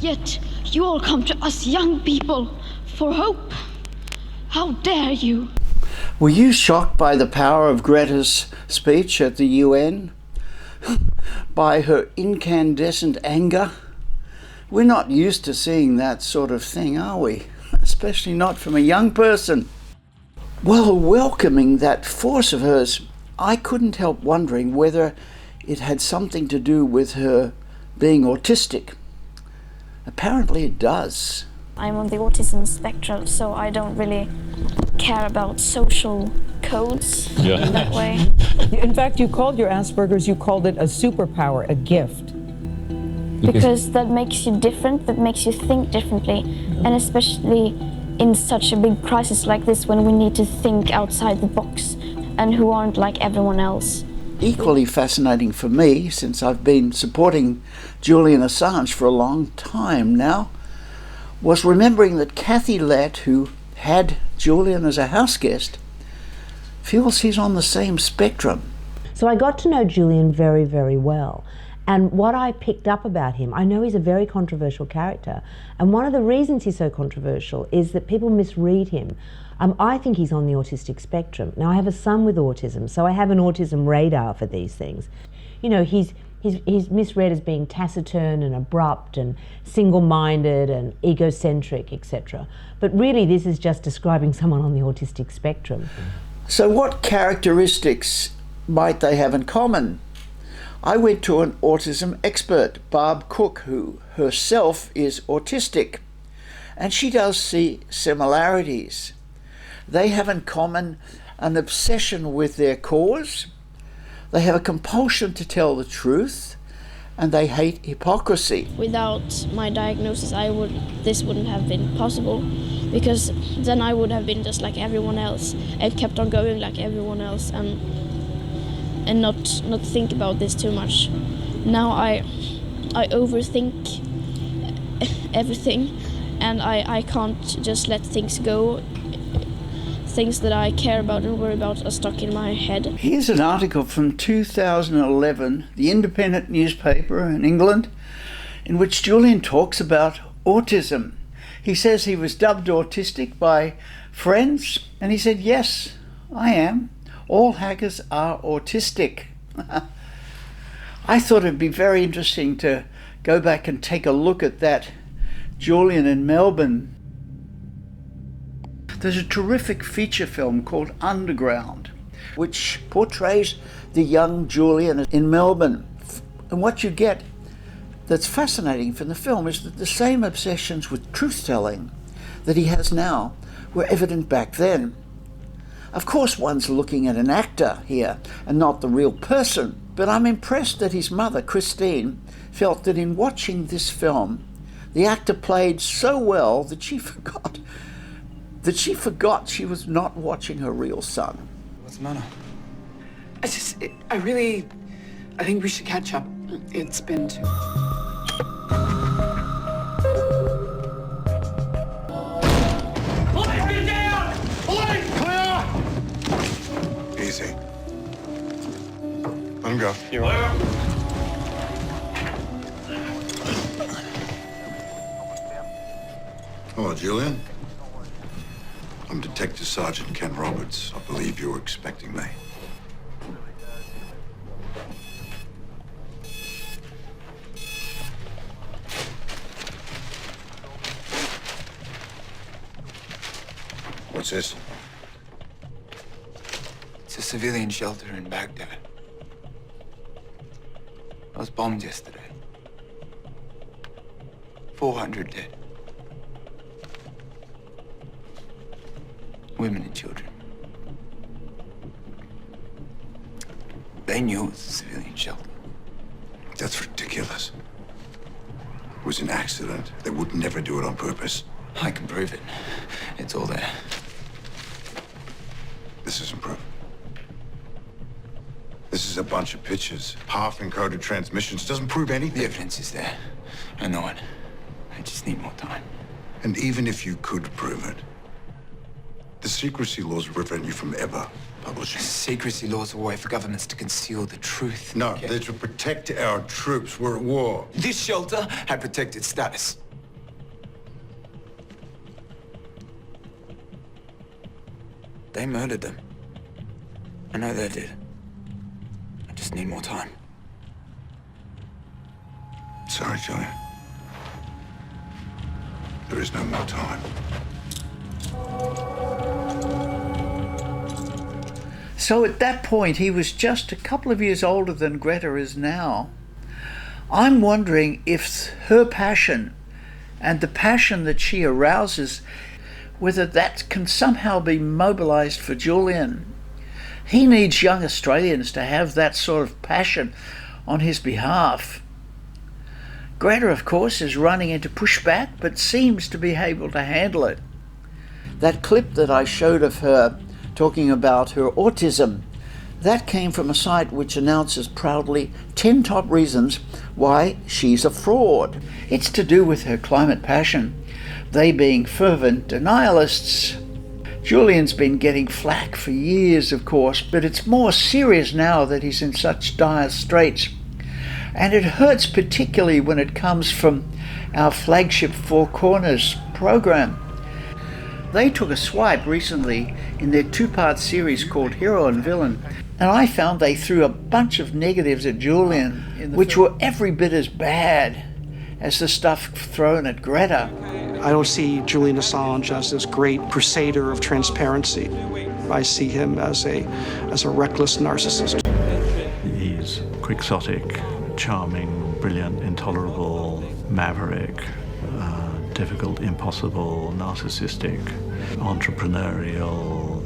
Yet you all come to us young people for hope. How dare you? Were you shocked by the power of Greta's speech at the UN? By her incandescent anger? We're not used to seeing that sort of thing, are we? Especially not from a young person. Well, welcoming that force of hers, I couldn't help wondering whether it had something to do with her being autistic. Apparently it does. I'm on the autism spectrum, so I don't really care about social codes in that way. In fact, you called your Asperger's, you called it a superpower, a gift. Because that makes you different, that makes you think differently, and especially in such a big crisis like this when we need to think outside the box and who aren't like everyone else. Equally fascinating for me, since I've been supporting Julian Assange for a long time now, was remembering that Kathy Lett, who had Julian as a house guest, feels he's on the same spectrum. So I got to know Julian very, very well. And what I picked up about him, I know he's a very controversial character. And one of the reasons he's so controversial is that people misread him. I think he's on the autistic spectrum. Now, I have a son with autism, so I have an autism radar for these things. You know, he's misread as being taciturn and abrupt and single-minded and egocentric, etc. But really, this is just describing someone on the autistic spectrum. So what characteristics might they have in common? I went to an autism expert, Barb Cook, who herself is autistic, and she does see similarities. They have in common an obsession with their cause, they have a compulsion to tell the truth, and they hate hypocrisy. Without my diagnosis, this wouldn't have been possible, because then I would have been just like everyone else and kept on going like everyone else and not think about this too much. Now I overthink everything, and I can't just let things go. Things that I care about and worry about are stuck in my head. Here's an article from 2011, the Independent newspaper in England, in which Julian talks about autism. He says he was dubbed autistic by friends, and he said, "Yes, I am. All hackers are autistic." I thought it'd be very interesting to go back and take a look at that Julian in Melbourne. There's a terrific feature film called Underground, which portrays the young Julian in Melbourne. And what you get that's fascinating from the film is that the same obsessions with truth-telling that he has now were evident back then. Of course, one's looking at an actor here and not the real person, but I'm impressed that his mother, Christine, felt that in watching this film, the actor played so well that she forgot she was not watching her real son. What's the matter? I think we should catch up. It's been too... Police, get down! Police, clear! Easy. Let him go. You're on. Hello, Julian. I'm Detective Sergeant Ken Roberts. I believe you were expecting me. What's this? It's a civilian shelter in Baghdad. I was bombed yesterday. 400 dead. Women and children. They knew it was a civilian shelter. That's ridiculous. It was an accident. They would never do it on purpose. I can prove it. It's all there. This isn't proof. This is a bunch of pictures. Half encoded transmissions. Doesn't prove anything. The evidence is there. I know it. I just need more time. And even if you could prove it, the secrecy laws prevent you from ever publishing. Secrecy laws are a way for governments to conceal the truth. No, Okay? they're to protect our troops. We're at war. This shelter had protected status. They murdered them. I know they did. I just need more time. Sorry, Julian. There is no more time. So at that point, he was just a couple of years older than Greta is now. I'm wondering if her passion and the passion that she arouses, whether that can somehow be mobilized for Julian. He needs young Australians to have that sort of passion on his behalf. Greta, of course, is running into pushback, but seems to be able to handle it. That clip that I showed of her talking about her autism, that came from a site which announces proudly 10 top reasons why she's a fraud. It's to do with her climate passion, they being fervent denialists. Julian's been getting flack for years, of course, but it's more serious now that he's in such dire straits. And it hurts particularly when it comes from our flagship Four Corners program. They took a swipe recently in their two-part series called Hero and Villain, and I found they threw a bunch of negatives at Julian, which were every bit as bad as the stuff thrown at Greta. I don't see Julian Assange as this great crusader of transparency. I see him as a reckless narcissist. He's quixotic, charming, brilliant, intolerable, maverick, difficult, impossible, narcissistic, entrepreneurial,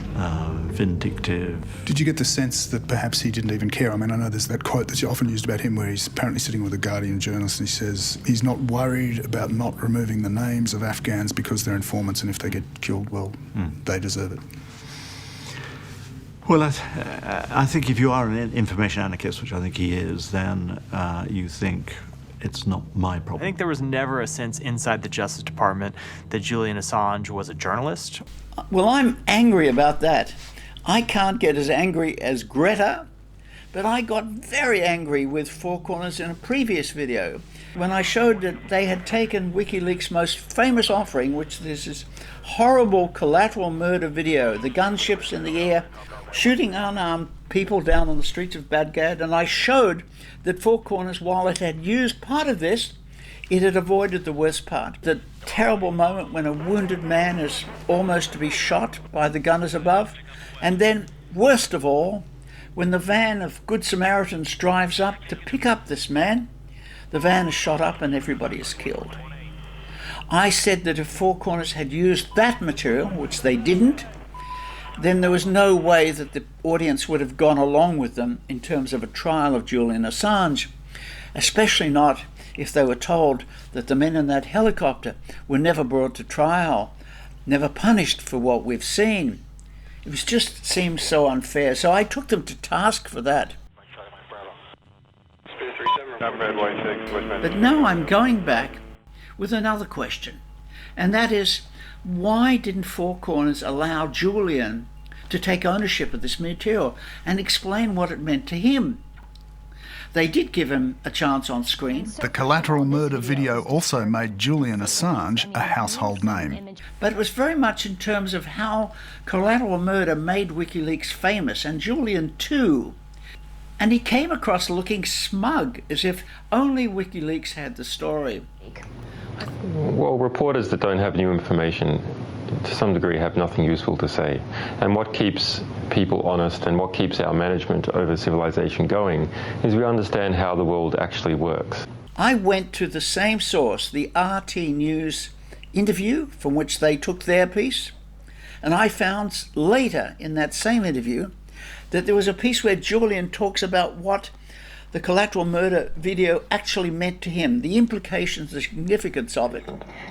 vindictive. Did you get the sense that perhaps he didn't even care? I mean, I know there's that quote that's often used about him where he's apparently sitting with a Guardian journalist and he says he's not worried about not removing the names of Afghans because they're informants, and if they get killed, well, they deserve it. Well, I think if you are an information anarchist, which I think he is, then you think it's not my problem. I think there was never a sense inside the Justice Department that Julian Assange was a journalist. Well, I'm angry about that. I can't get as angry as Greta, but I got very angry with Four Corners in a previous video when I showed that they had taken WikiLeaks' most famous offering, which is this horrible collateral murder video, the gunships in the air, shooting unarmed people down on the streets of Baghdad, and I showed that Four Corners, while it had used part of this, it had avoided the worst part. The terrible moment when a wounded man is almost to be shot by the gunners above, and then, worst of all, when the van of Good Samaritans drives up to pick up this man, the van is shot up and everybody is killed. I said that if Four Corners had used that material, which they didn't, then there was no way that the audience would have gone along with them in terms of a trial of Julian Assange, especially not if they were told that the men in that helicopter were never brought to trial, never punished for what we've seen. It was just seemed so unfair, so I took them to task for that. But now I'm going back with another question, and that is, why didn't Four Corners allow Julian to take ownership of this material and explain what it meant to him? They did give him a chance on screen. The Collateral Murder video also made Julian Assange a household name. But it was very much in terms of how Collateral Murder made WikiLeaks famous, and Julian too. And he came across looking smug, as if only WikiLeaks had the story. Well, reporters that don't have new information, to some degree, have nothing useful to say. And what keeps people honest and what keeps our management over civilization going is we understand how the world actually works. I went to the same source, the RT News interview from which they took their piece, and I found later in that same interview that there was a piece where Julian talks about what the Collateral Murder video actually meant to him, the implications, the significance of it.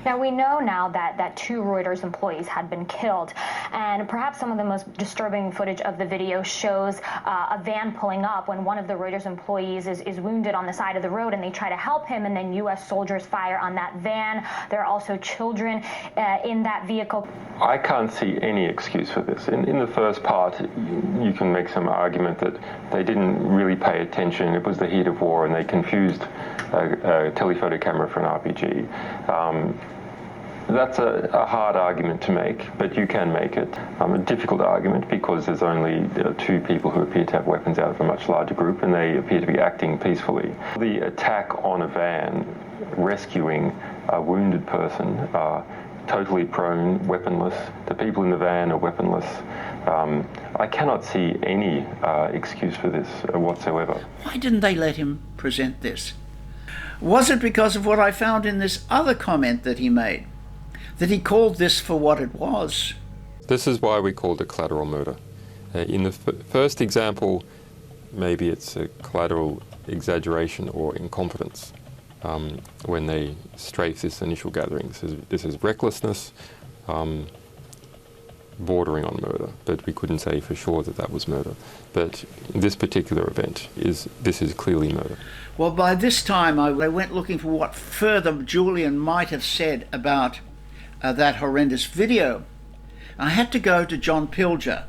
Now, we know now that 2 Reuters employees had been killed, and perhaps some of the most disturbing footage of the video shows a van pulling up when one of the Reuters employees is wounded on the side of the road, and they try to help him, and then U.S. soldiers fire on that van. There are also children in that vehicle. I can't see any excuse for this. In the first part, you can make some argument that they didn't really pay attention. It was the heat of war, and they confused a telephoto camera for an RPG. That's a hard argument to make, but you can make it. A difficult argument because there's only two people who appear to have weapons out of a much larger group, and they appear to be acting peacefully. The attack on a van, rescuing a wounded person, totally prone, weaponless. The people in the van are weaponless. I cannot see any excuse for this whatsoever. Why didn't they let him present this? Was it because of what I found in this other comment that he made? That he called this for what it was? This is why we called it collateral murder. In the first example, maybe it's a collateral exaggeration or incompetence when they strafe this initial gathering. This is recklessness, bordering on murder, but we couldn't say for sure that that was murder. But this particular event this is clearly murder. Well, by this time I went looking for what further Julian might have said about that horrendous video. I had to go to John Pilger,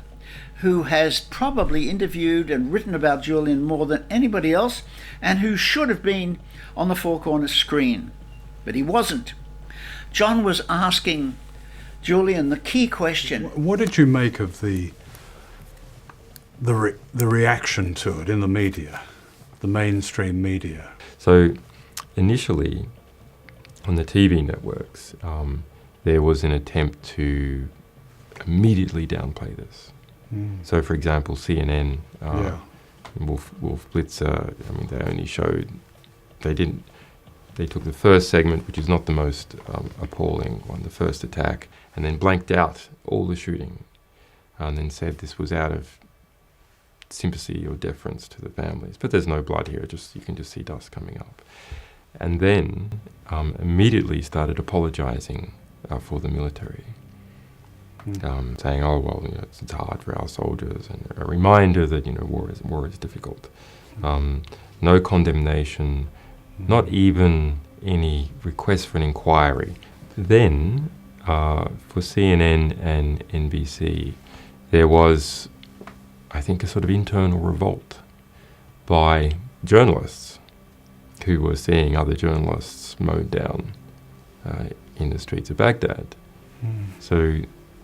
who has probably interviewed and written about Julian more than anybody else, and who should have been on the Four Corners screen, but he wasn't. John was asking Julian the key question. What did you make of the reaction to it in the media, the mainstream media? So initially, on the TV networks, there was an attempt to immediately downplay this. So, for example, CNN, Wolf Blitzer, they only showed, they took the first segment, which is not the most appalling one, the first attack, and then blanked out all the shooting, and then said this was out of sympathy or deference to the families. But there's no blood here, you can just see dust coming up. And then immediately started apologising for the military, saying, "Oh well, it's hard for our soldiers," and a reminder that war is difficult. No condemnation, not even any request for an inquiry. Then, for CNN and NBC, there was, I think, a sort of internal revolt by journalists who were seeing other journalists mowed down in the streets of Baghdad. So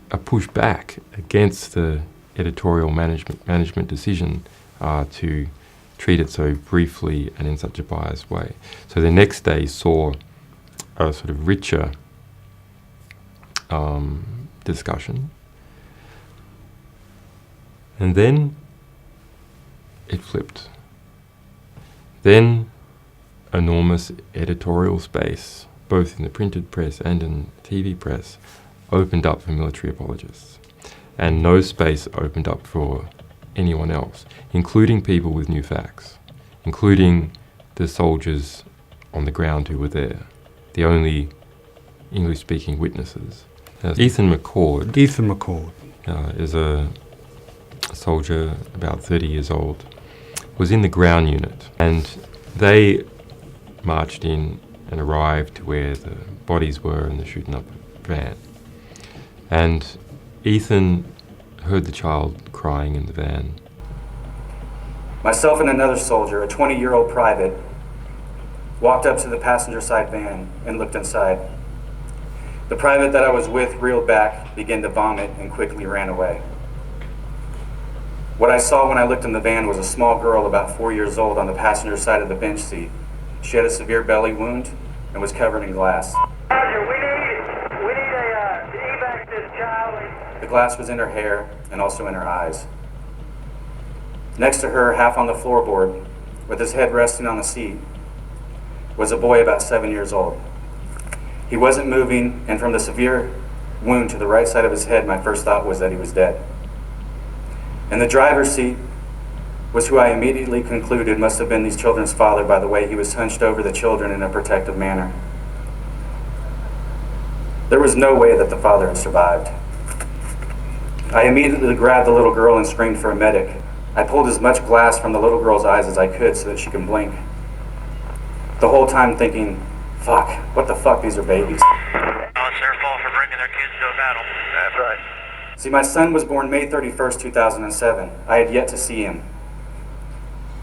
a pushback against the editorial management decision to treat it so briefly and in such a biased way. So the next day saw a sort of richer discussion. And then it flipped. Then enormous editorial space, both in the printed press and in TV press, opened up for military apologists. And no space opened up for anyone else, including people with new facts, including the soldiers on the ground who were there, the only English-speaking witnesses. Ethan McCord is a soldier about 30 years old, was in the ground unit, and they marched in and arrived to where the bodies were in the shooting up van. And Ethan heard the child crying in the van. Myself and another soldier, a 20-year-old private, walked up to the passenger side van and looked inside. The private that I was with reeled back, began to vomit, and quickly ran away. What I saw when I looked in the van was a small girl about 4 years old on the passenger side of the bench seat. She had a severe belly wound and was covered in glass. Roger, we need to evac this child. The glass was in her hair and also in her eyes. Next to her, half on the floorboard, with his head resting on the seat, was a boy about 7 years old. He wasn't moving, and from the severe wound to the right side of his head, my first thought was that he was dead. In the driver's seat was who I immediately concluded must have been these children's father by the way he was hunched over the children in a protective manner. There was no way that the father had survived. I immediately grabbed the little girl and screamed for a medic. I pulled as much glass from the little girl's eyes as I could so that she can blink. The whole time thinking, fuck, what the fuck, these are babies. It's their fault for bringing their kids to a battle. That's right. See, my son was born May 31st, 2007. I had yet to see him.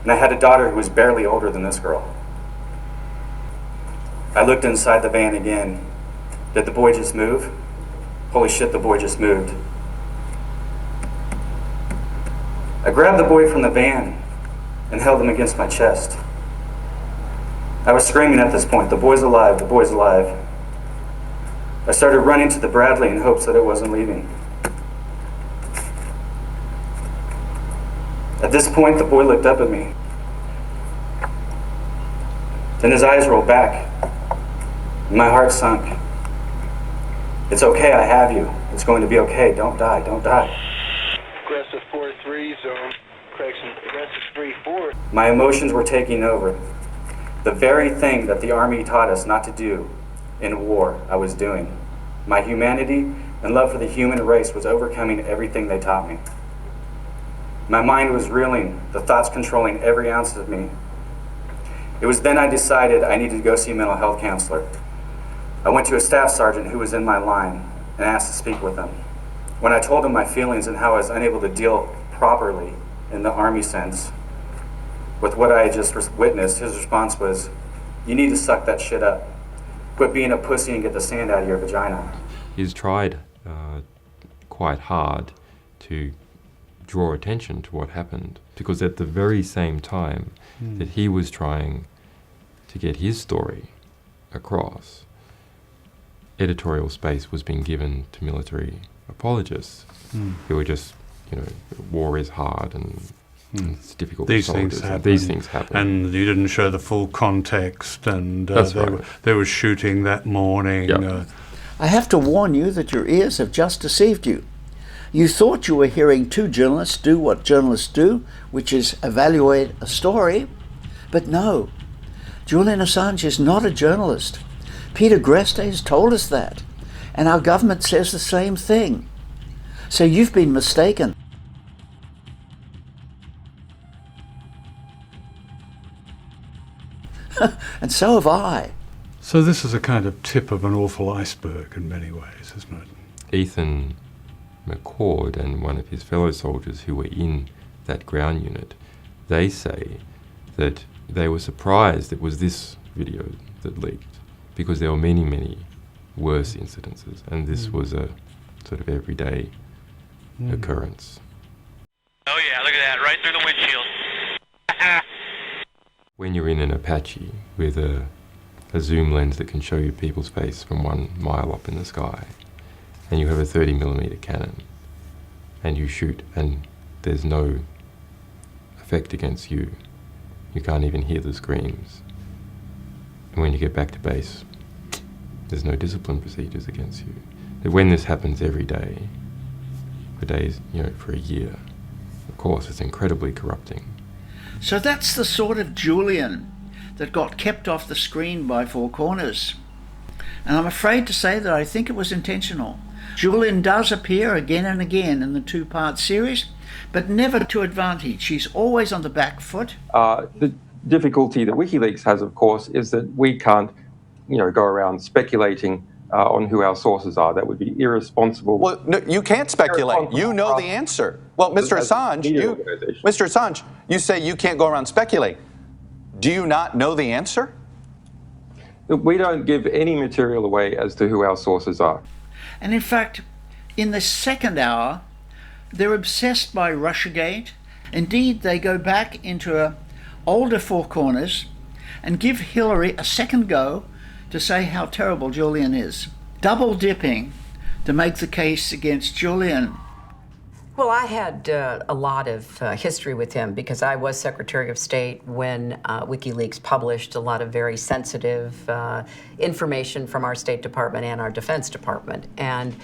And I had a daughter who was barely older than this girl. I looked inside the van again, Did the boy just move? Holy shit, the boy just moved. I grabbed the boy from the van and held him against my chest. I was screaming at this point, the boy's alive, the boy's alive. I started running to the Bradley in hopes that it wasn't leaving. At this point, the boy looked up at me. Then his eyes rolled back, and my heart sunk. It's okay, I have you. It's going to be okay. Don't die, don't die. Aggressive 4-3, zone. Correction, aggressive 3-4. My emotions were taking over. The very thing that the Army taught us not to do in war, I was doing. My humanity and love for the human race was overcoming everything they taught me. My mind was reeling, the thoughts controlling every ounce of me. It was then I decided I needed to go see a mental health counselor. I went to a staff sergeant who was in my line and asked to speak with him. When I told him my feelings and how I was unable to deal properly in the Army sense with what I had just witnessed, his response was, "You need to suck that shit up. Quit being a pussy and get the sand out of your vagina." He's tried quite hard to draw attention to what happened, because at the very same time that he was trying to get his story across, editorial space was being given to military apologists who were just, war is hard and it's difficult. These for things soldiers, happen. and these things happen. And you didn't show the full context, and That's right. there was shooting that morning. Yep. I have to warn you that your ears have just deceived you. You thought you were hearing two journalists do what journalists do, which is evaluate a story, but no. Julian Assange is not a journalist. Peter Greste has told us that, and our government says the same thing. So you've been mistaken. And so have I. So this is a kind of tip of an awful iceberg in many ways, isn't it? Ethan McCord and one of his fellow soldiers who were in that ground unit, they say that they were surprised it was this video that leaked, because there were many, many worse incidences, and this was a sort of everyday occurrence. Oh yeah, look at that, right through the windshield. When you're in an Apache with a zoom lens that can show you people's face from 1 mile up in the sky, and you have a 30mm cannon, and you shoot, and there's no effect against you, you can't even hear the screams. And when you get back to base, there's no discipline procedures against you. But when this happens every day, for days, for a year, of course, it's incredibly corrupting. So that's the sort of Julian that got kept off the screen by Four Corners. And I'm afraid to say that I think it was intentional. Julian does appear again and again in the 2-part series, but never to advantage. He's always on the back foot. The difficulty that WikiLeaks has, of course, is that we can't, go around speculating on who our sources are. That would be irresponsible. Well, no, you can't speculate. You know the answer. Well, Mr. Assange, you say you can't go around speculating. Do you not know the answer? We don't give any material away as to who our sources are. And in fact, in the second hour, they're obsessed by Russiagate. Indeed, they go back into an older Four Corners and give Hillary a second go to say how terrible Julian is. Double dipping to make the case against Julian. Well, I had a lot of history with him because I was Secretary of State when WikiLeaks published a lot of very sensitive information from our State Department and our Defense Department. And,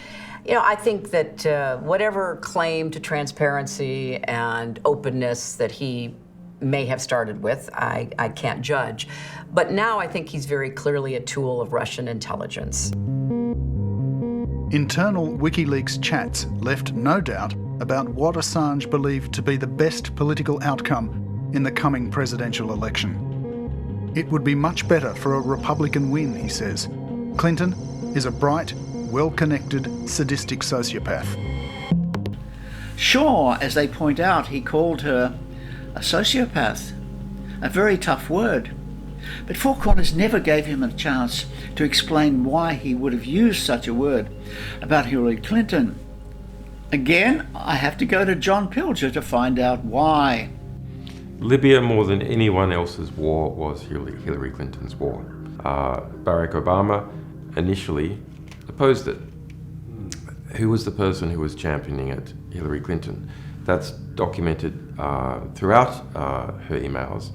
I think that whatever claim to transparency and openness that he may have started with, I can't judge. But now I think he's very clearly a tool of Russian intelligence. Internal WikiLeaks chats left no doubt about what Assange believed to be the best political outcome in the coming presidential election. It would be much better for a Republican win, he says. Clinton is a bright, well-connected, sadistic sociopath. Sure, as they point out, he called her a sociopath, a very tough word. But Four Corners never gave him a chance to explain why he would have used such a word about Hillary Clinton. Again, I have to go to John Pilger to find out why. Libya, more than anyone else's war, was Hillary Clinton's war. Barack Obama initially opposed it. Who was the person who was championing it? Hillary Clinton. That's documented throughout her emails.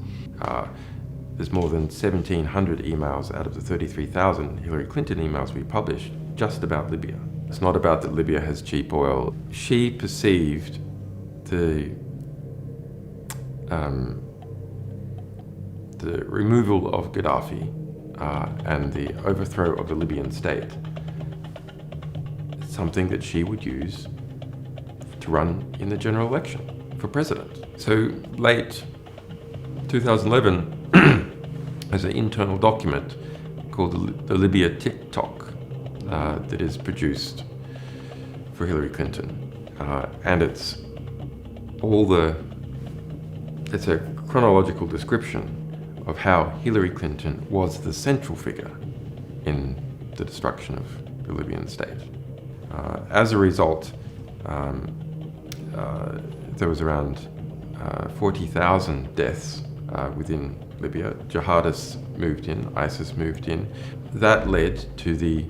There's more than 1,700 emails out of the 33,000 Hillary Clinton emails we published just about Libya. It's not about that Libya has cheap oil. She perceived the removal of Gaddafi and the overthrow of the Libyan state, something that she would use to run in the general election for president. So late 2011, there's an internal document called the Libya TikTok that is produced for Hillary Clinton. And it's a chronological description of how Hillary Clinton was the central figure in the destruction of the Libyan state. As a result, there was around 40,000 deaths within Libya. Jihadists moved in, ISIS moved in. That led to the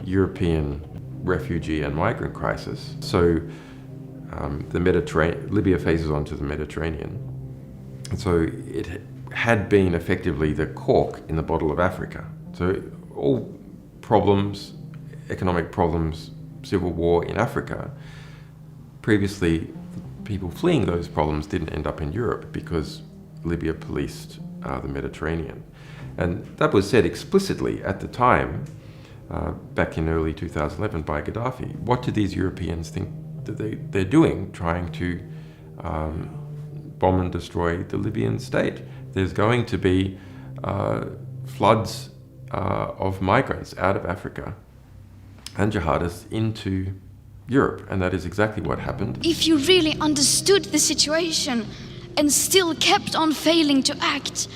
European refugee and migrant crisis. So Libya faces onto the Mediterranean. And so it had been effectively the cork in the bottle of Africa. So all problems, economic problems, civil war in Africa, previously people fleeing those problems didn't end up in Europe because Libya policed the Mediterranean. And that was said explicitly at the time, back in early 2011 by Gaddafi. What do these Europeans think that they're doing, trying to bomb and destroy the Libyan state? There's going to be floods of migrants out of Africa and jihadists into Europe, and that is exactly what happened. If you really understood the situation and still kept on failing to act,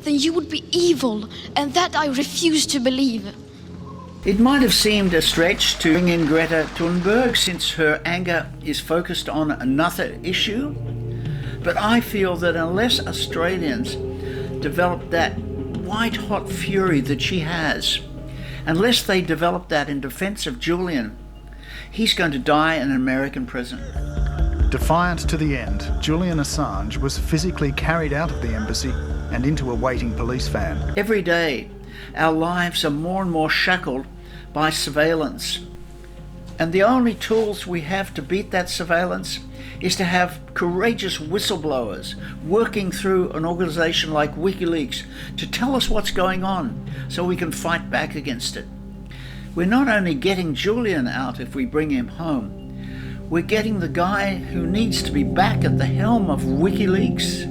then you would be evil, and that I refuse to believe. It might have seemed a stretch to bring in Greta Thunberg since her anger is focused on another issue, but I feel that unless Australians develop that white-hot fury that she has, unless they develop that in defense of Julian, he's going to die in an American prison. Defiant to the end, Julian Assange was physically carried out of the embassy and into a waiting police van. Every day, our lives are more and more shackled by surveillance. And the only tools we have to beat that surveillance is to have courageous whistleblowers working through an organization like WikiLeaks to tell us what's going on so we can fight back against it. We're not only getting Julian out if we bring him home, we're getting the guy who needs to be back at the helm of WikiLeaks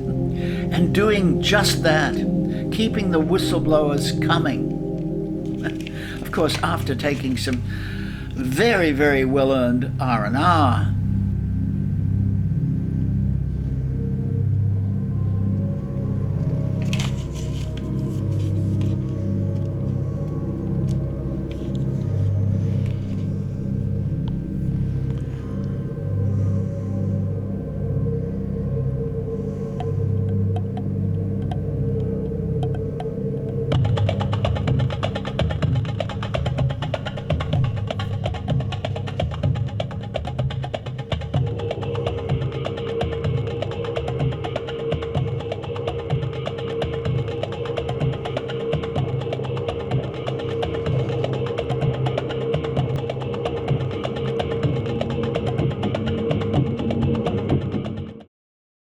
and doing just that, keeping the whistleblowers coming. Of course, after taking some very, very well-earned R&R.